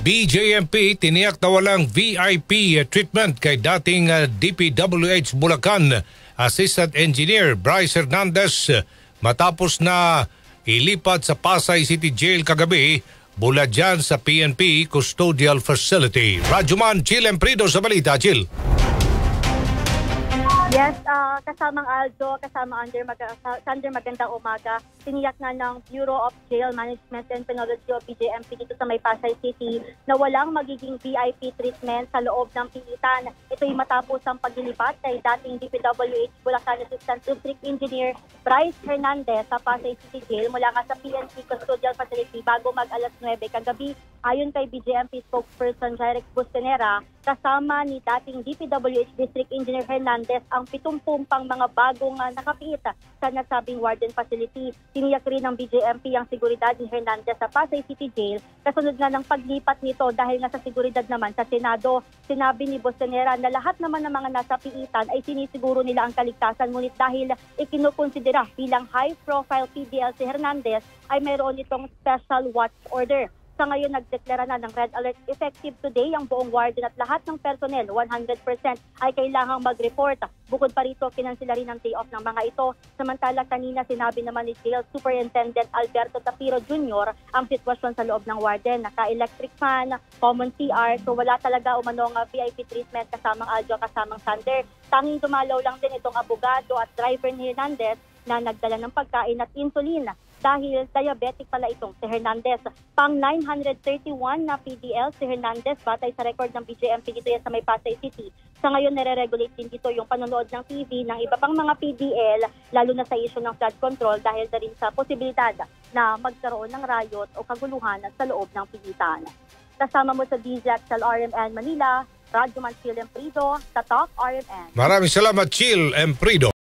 BJMP tiniyak na walang VIP treatment kay dating DPWH Bulacan Assistant Engineer Bryce Hernandez matapos na ilipat sa Pasay City Jail kagabi mula dyan sa PNP Custodial Facility. Radyoman Chill Emprido sa balita. Chill. Yes, kasamang Aldo, kasama Sander, magandang umaga. Tiniyak na ng Bureau of Jail Management and Penology o BJMP dito sa may Pasay City na walang magiging VIP treatment sa loob ng pilitan. Ito'y matapos ang paglilipat kay dating DPWH Bulacan Assistant District Engineer Bryce Hernandez sa Pasay City Jail mula nga sa PNP Custodial Facility bago mag-alas 9 kagabi. Ayon kay BJMP spokesperson Jarek Bustenera, kasama ni dating DPWH District Engineer Hernandez ang 70 pang mga bagong nakapiit sa nasabing warden facility. Tiniyak rin ng BJMP ang seguridad ni Hernandez sa Pasay City Jail kasunod nga ng paglipat nito dahil nga sa seguridad naman sa Senado. Sinabi ni Bustenera na lahat naman ng mga nasa piitan ay sinisiguro nila ang kaligtasan, ngunit dahil ikinukonsidera bilang high-profile PDL si Hernandez ay mayroon itong special watch order. Sa ngayon, nagdeklara na ng red alert effective today ang buong warden at lahat ng personnel 100% ay kailangang mag-report. Bukod pa rito, kinansila rin ang day off ng mga ito. Samantala, kanina sinabi naman ni Jail Superintendent Alberto Tapiro Jr. ang sitwasyon sa loob ng warden. Naka-electric fan, common CR, so wala talaga umanong VIP treatment kasamang Aljo, kasamang Sander. Tanging dumalaw lang din itong abogado at driver ni Hernandez na nagdala ng pagkain at insulin dahil diabetic pala itong si Hernandez. Pang 931 na PDL si Hernandez batay sa record ng BJMP dito yan sa may Pasay City. Sa ngayon, nare-regulate din dito yung panonood ng TV ng iba pang mga PDL, lalo na sa issue ng flood control dahil na rin sa posibilidad na magkaroon ng riot o kaguluhan sa loob ng pilitan. Kasama mo sa DZXL RMN Manila, Radyoman Chill Emprido, sa Talk RMN. Maraming salamat, Chill Emprido.